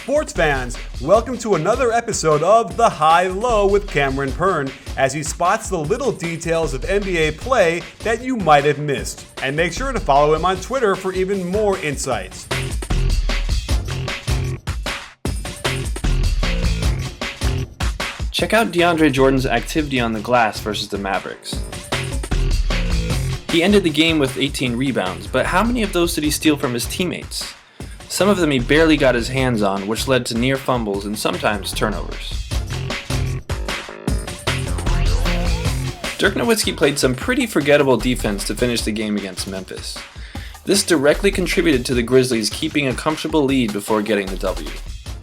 Sports fans, welcome to another episode of The High Low with Cameron Pern as he spots the little details of NBA play that you might have missed. And make sure to follow him on Twitter for even more insights. Check out DeAndre Jordan's activity on the glass versus the Mavericks. He ended the game with 18 rebounds, but how many of those did he steal from his teammates? Some of them he barely got his hands on, which led to near fumbles and sometimes turnovers. Dirk Nowitzki played some pretty forgettable defense to finish the game against Memphis. This directly contributed to the Grizzlies keeping a comfortable lead before getting the W.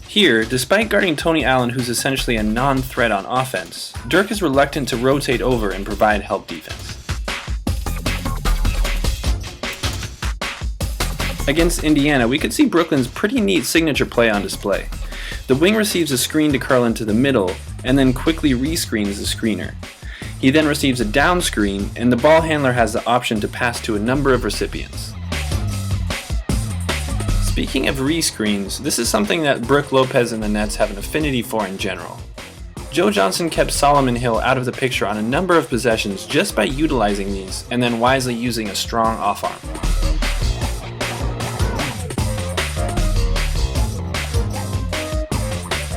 Here, despite guarding Tony Allen, who's essentially a non-threat on offense, Dirk is reluctant to rotate over and provide help defense. Against Indiana, we could see Brooklyn's pretty neat signature play on display. The wing receives a screen to curl into the middle, and then quickly rescreens the screener. He then receives a down screen, and the ball handler has the option to pass to a number of recipients. Speaking of rescreens, this is something that Brook Lopez and the Nets have an affinity for in general. Joe Johnson kept Solomon Hill out of the picture on a number of possessions just by utilizing these, and then wisely using a strong off-arm.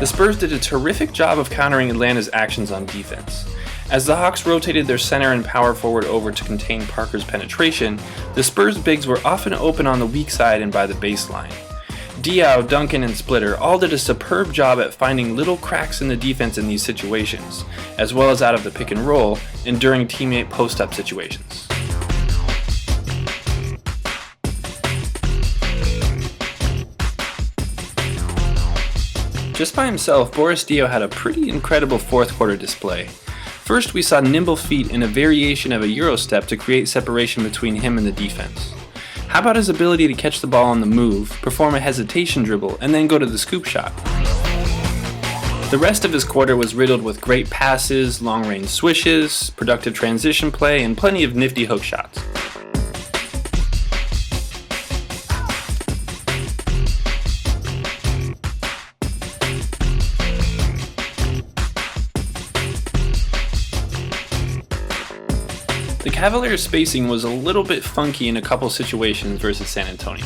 The Spurs did a terrific job of countering Atlanta's actions on defense. As the Hawks rotated their center and power forward over to contain Parker's penetration, the Spurs bigs were often open on the weak side and by the baseline. Diaw, Duncan, and Splitter all did a superb job at finding little cracks in the defense in these situations, as well as out of the pick and roll and during teammate post-up situations. Just by himself, Boris Diaw had a pretty incredible fourth quarter display. First, we saw nimble feet and a variation of a Euro step to create separation between him and the defense. How about his ability to catch the ball on the move, perform a hesitation dribble, and then go to the scoop shot? The rest of his quarter was riddled with great passes, long-range swishes, productive transition play, and plenty of nifty hook shots. The Cavaliers' spacing was a little bit funky in a couple situations versus San Antonio.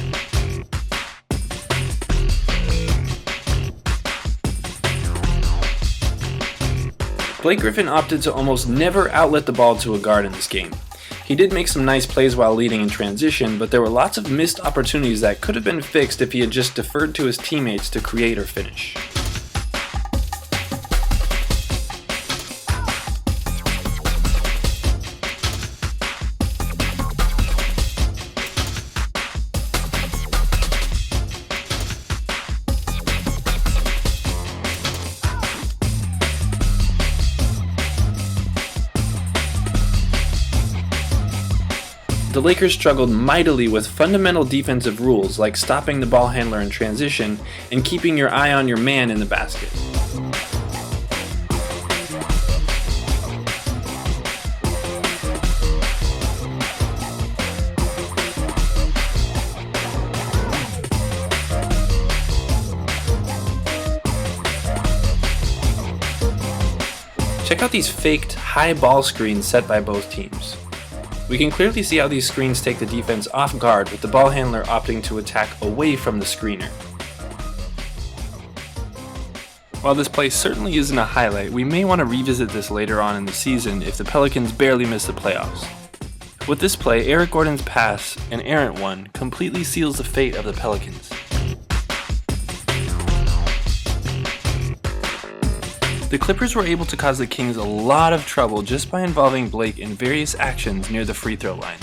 Blake Griffin opted to almost never outlet the ball to a guard in this game. He did make some nice plays while leading in transition, but there were lots of missed opportunities that could have been fixed if he had just deferred to his teammates to create or finish. The Lakers struggled mightily with fundamental defensive rules like stopping the ball handler in transition and keeping your eye on your man in the basket. Check out these faked high ball screens set by both teams. We can clearly see how these screens take the defense off guard, with the ball handler opting to attack away from the screener. While this play certainly isn't a highlight, we may want to revisit this later on in the season if the Pelicans barely miss the playoffs. With this play, Eric Gordon's pass, an errant one, completely seals the fate of the Pelicans. The Clippers were able to cause the Kings a lot of trouble just by involving Blake in various actions near the free throw line.